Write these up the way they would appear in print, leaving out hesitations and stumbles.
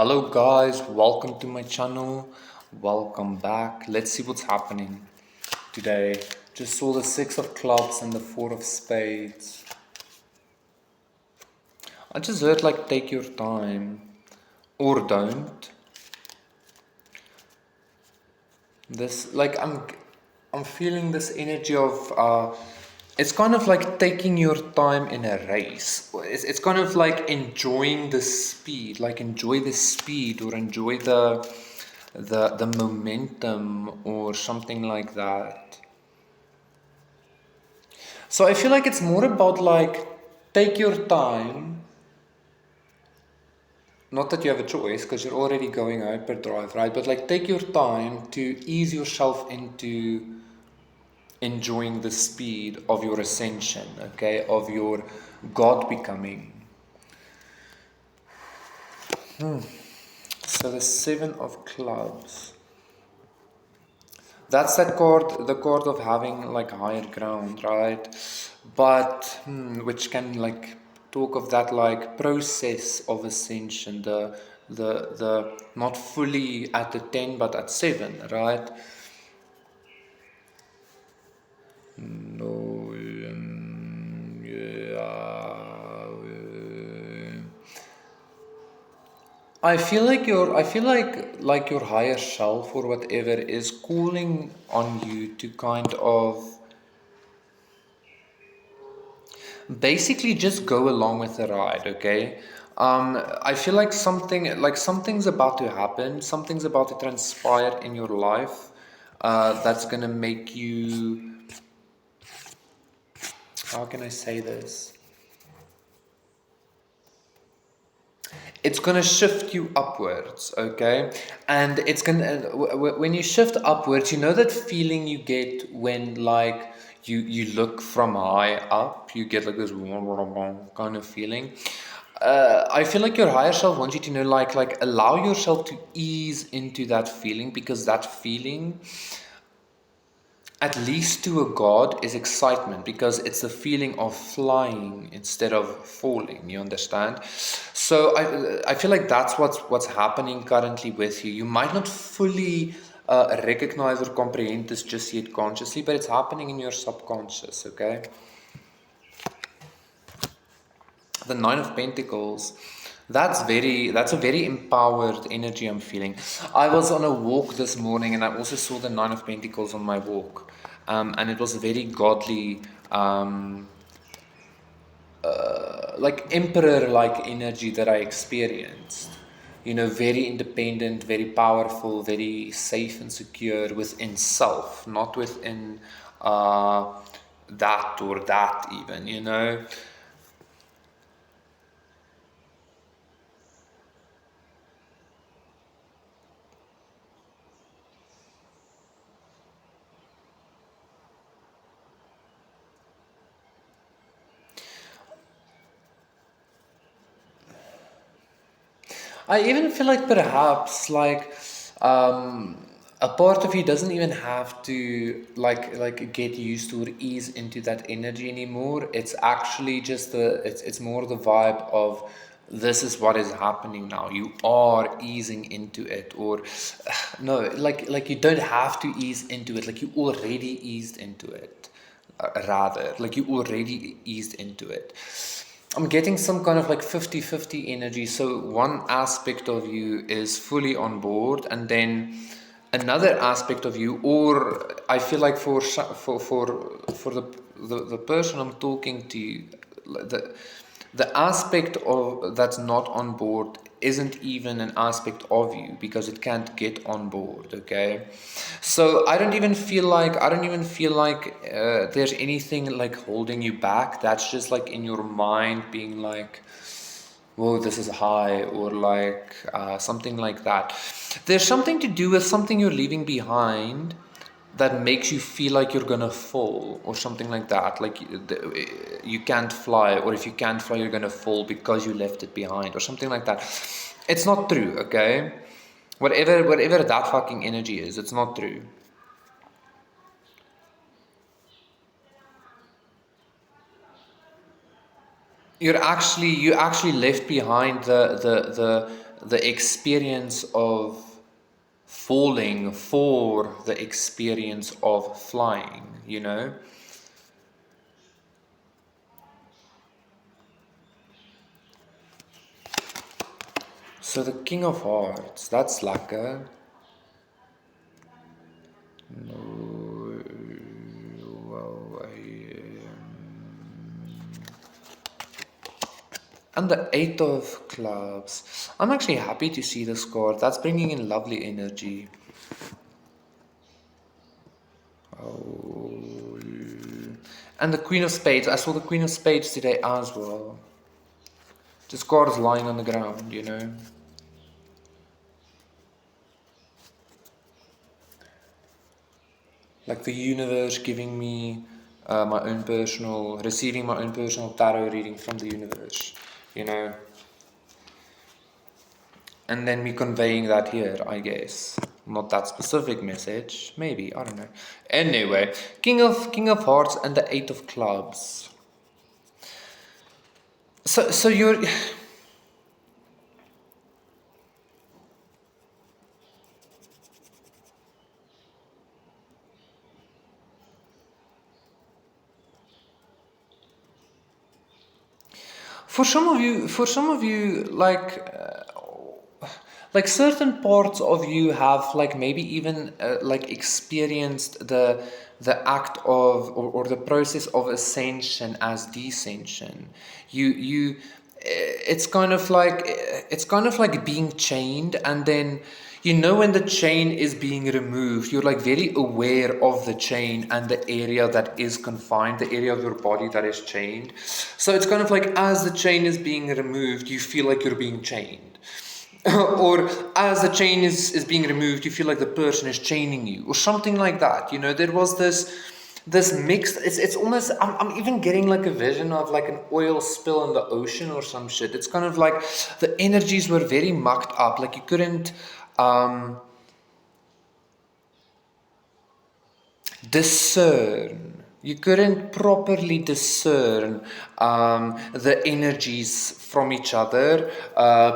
Hello guys, welcome to my channel. Welcome back. Let's see what's happening today. Just saw the 6 of clubs and the 4 of spades. I just heard like take your time or don't. This like I'm feeling this energy of it's kind of like taking your time in a race. It's kind of like enjoying the speed, like enjoy the speed or enjoy the momentum or something like that. So I feel like it's more about like take your time. Not that you have a choice because you're already going hyperdrive, right? But like take your time to ease yourself into enjoying the speed of your ascension, okay, of your God becoming. So the 7 of clubs. That's that card, the card of having like higher ground, right? But which can like talk of that like process of ascension, the not fully at the 10 but at 7, right? No, I feel like your higher self or whatever is calling on you to kind of basically just go along with the ride, okay? I feel like something's about to happen, something's about to transpire in your life that's gonna make you, how can I say this? It's gonna shift you upwards, okay? And it's gonna when you shift upwards, you know that feeling you get when like you look from high up, you get like this kind of feeling. I feel like your higher self wants you to know, like allow yourself to ease into that feeling, because that feeling, at least to a god, is excitement, because it's the feeling of flying instead of falling. You understand? So I feel like that's what's happening currently with you. You might not fully recognize or comprehend this just yet consciously, but it's happening in your subconscious. Okay. The 9 of Pentacles. That's a very empowered energy I'm feeling. I was on a walk this morning and I also saw the 9 of Pentacles on my walk. And it was a very godly, like emperor like energy that I experienced. You know, very independent, very powerful, very safe and secure within self, not within that or that even, you know. I even feel like perhaps a part of you doesn't even have to like get used to or ease into that energy anymore. It's actually just it's more the vibe of this is what is happening now. You are easing into it, or no, like you don't have to ease into it. Like you already eased into it. Rather, like you already eased into it. I'm getting some kind of like 50-50 energy. So one aspect of you is fully on board, and then another aspect of you, or I feel like for the person I'm talking to, the the aspect of that's not on board isn't even an aspect of you, because it can't get on board. Okay, so I don't even feel like there's anything like holding you back. That's just like in your mind being like, whoa, this is high, or like something like that. There's something to do with something you're leaving behind that makes you feel like you're gonna fall, or something like that. Like you can't fly, or if you can't fly, you're gonna fall because you left it behind, or something like that. It's not true, okay? Whatever that fucking energy is, it's not true. You actually left behind the experience of falling for the experience of flying, you know? So the King of Hearts, that's lekker. No, well, and the Eight of Clubs. I'm actually happy to see this card. That's bringing in lovely energy. Oh, and the Queen of Spades. I saw the Queen of Spades today as well. This card is lying on the ground, you know. Like the universe giving me receiving my own personal tarot reading from the universe, you know. And then me conveying that here, I guess. Not that specific message, maybe, I don't know. Anyway, King of Hearts and the Eight of Clubs. So you're for some of you, like certain parts of you have like maybe even like experienced the act of or the process of ascension as descension. You it's kind of like being chained, and then you know when the chain is being removed, you're like very aware of the chain and the area that is confined, the area of your body that is chained. So it's kind of like as the chain is being removed, you feel like you're being chained. Or as the chain is being removed, you feel like the person is chaining you, or something like that. You know, there was this mixed. It's almost. I'm even getting like a vision of like an oil spill in the ocean or some shit. It's kind of like the energies were very mucked up. Like you couldn't discern. You couldn't properly discern the energies from each other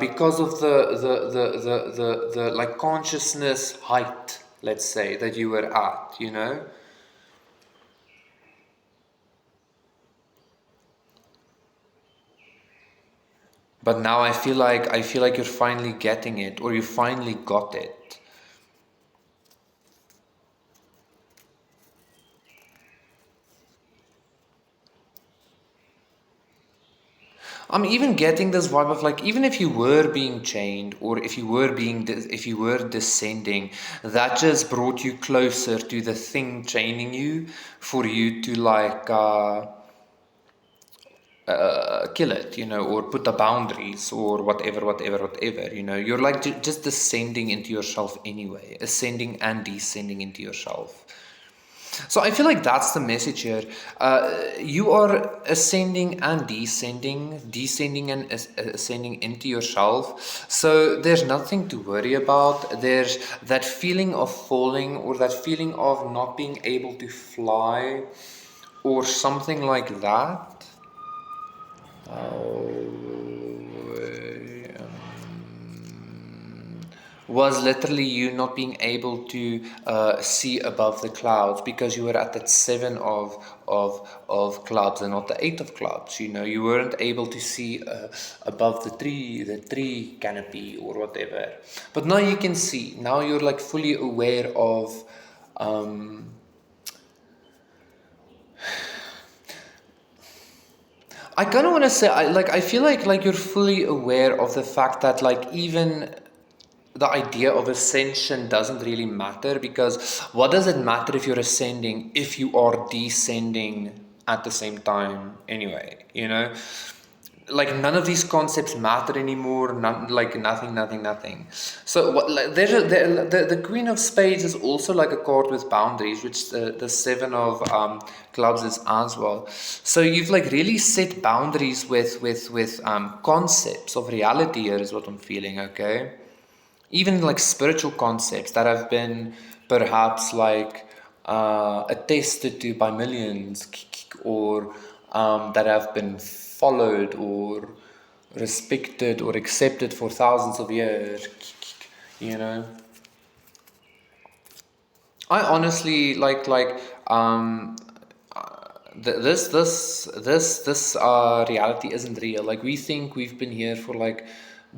because of the like consciousness height, let's say, that you were at, you know. But now I feel like you're finally getting it, or you finally got it. I'm even getting this vibe of like, even if you were being chained, or if you were if you were descending, that just brought you closer to the thing chaining you, for you to like kill it, you know, or put the boundaries, or whatever. You know, you're like just descending into yourself anyway, ascending and descending into yourself. So I feel like that's the message here. You are ascending and descending and ascending into yourself. So there's nothing to worry about. There's that feeling of falling, or that feeling of not being able to fly, or something like that. Was literally you not being able to see above the clouds, because you were at that seven of clubs and not the eight of clubs. You know, you weren't able to see above the tree canopy or whatever. But now you can see. Now you're like fully aware of. I kind of want to say, I feel like you're fully aware of the fact that like even the idea of ascension doesn't really matter, because what does it matter if you're ascending if you are descending at the same time anyway, you know? Like none of these concepts matter anymore. None, like nothing. So what, like, the Queen of Spades is also like a card with boundaries, which the Seven of Clubs is as well. So you've like really set boundaries with concepts of reality here, is what I'm feeling. Okay, even like spiritual concepts that have been perhaps like attested to by millions, or that have been followed, or respected or accepted for thousands of years, you know. I honestly um this reality isn't real. Like, we think we've been here for like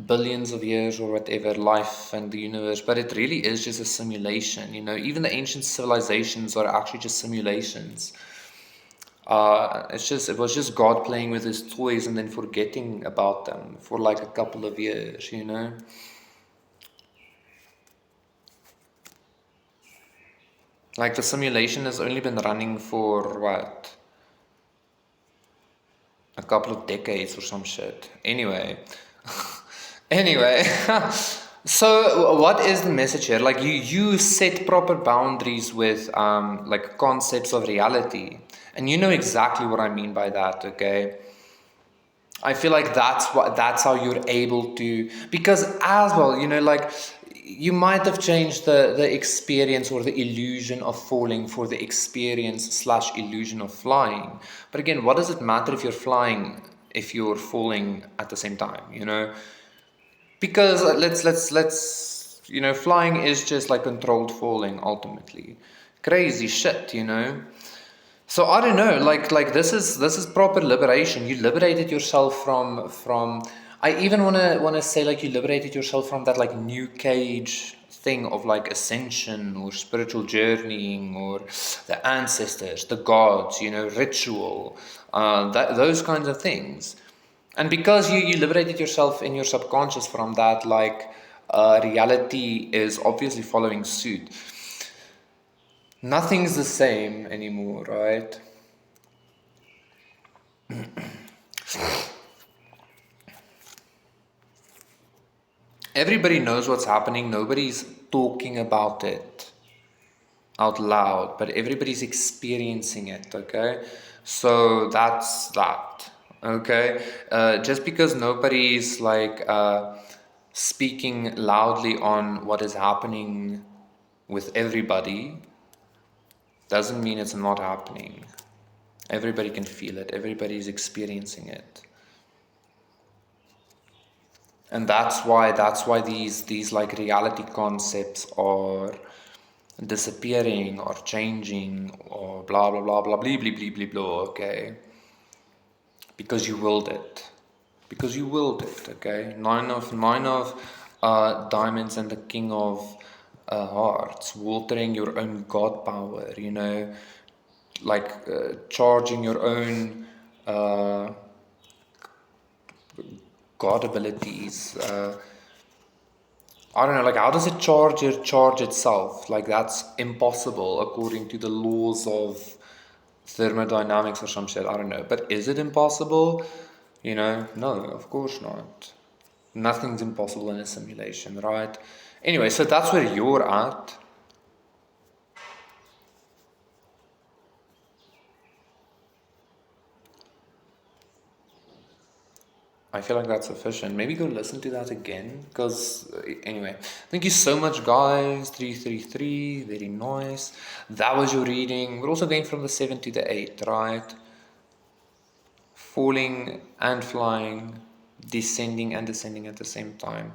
billions of years or whatever, life and the universe, but it really is just a simulation, you know. Even the ancient civilizations are actually just simulations. It was just God playing with his toys and then forgetting about them for like a couple of years, you know. Like, the simulation has only been running for what, a couple of decades or some shit. Anyway, so what is the message here? Like, you set proper boundaries with like concepts of reality, and you know exactly what I mean by that. Okay, I feel like that's how you're able to, because as well, you know, like, you might have changed the experience or the illusion of falling for the experience slash illusion of flying. But again, what does it matter if you're flying if you're falling at the same time, you know? Because let's you know, flying is just like controlled falling ultimately. Crazy shit, you know? So I don't know, this is proper liberation. You liberated yourself from I even wanna say, like, you liberated yourself from that like new cage thing of like ascension or spiritual journeying or the ancestors, the gods, you know, ritual, those kinds of things. And because you liberated yourself in your subconscious from that, like, reality is obviously following suit. Nothing's the same anymore, right? Everybody knows what's happening. Nobody's talking about it out loud, but everybody's experiencing it, okay? So that's that, okay? Just because nobody's like speaking loudly on what is happening with everybody doesn't mean it's not happening. Everybody can feel it, everybody's experiencing it. And that's why these like reality concepts are disappearing or changing or blah blah blah blah blah blah blah blah blah, okay? Because you willed it. Because you willed it, okay? Nine of diamonds and the king of hearts, watering your own god power, you know, like charging your own god abilities. I don't know, like, how does it charge itself? Like, that's impossible according to the laws of thermodynamics or some shit. I don't know. But is it impossible? You know, no, of course not. Nothing's impossible in a simulation, right? Anyway, so that's where you're at. I feel like that's sufficient. Maybe go listen to that again. Because, anyway, thank you so much, guys. 333, very nice. That was your reading. We're also going from the 7 to the 8, right? Falling and flying, descending and descending at the same time.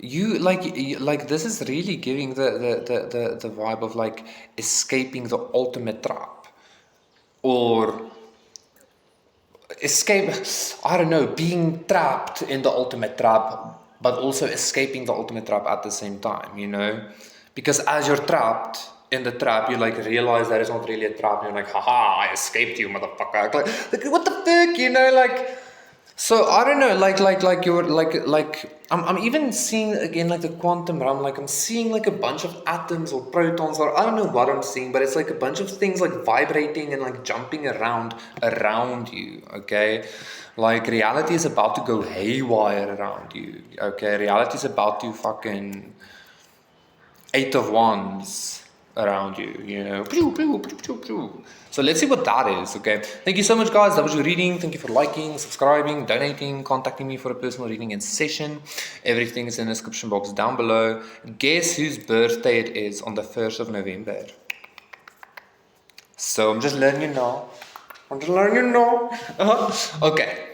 You like this is really giving the vibe of like escaping the ultimate trap, or escape, I don't know, being trapped in the ultimate trap, but also escaping the ultimate trap at the same time, you know? Because as you're trapped in the trap, you like realize that it's not really a trap, and you're like, haha, I escaped you, motherfucker. Like what the fuck, you know? Like, so I don't know, like you're like I'm even seeing again like the quantum realm, like I'm seeing like a bunch of atoms or protons, or I don't know what I'm seeing, but it's like a bunch of things like vibrating and like jumping around you, okay? Like, reality is about to go haywire around you, okay? Reality is about to fucking Eight of Wands around you, you know. Pew, pew, pew, pew, pew. So let's see what that is, okay? Thank you so much, guys. That was your reading. Thank you for liking, subscribing, donating, contacting me for a personal reading and session. Everything is in the description box down below. Guess whose birthday it is on the 1st of November? So I'm just letting you know. Okay.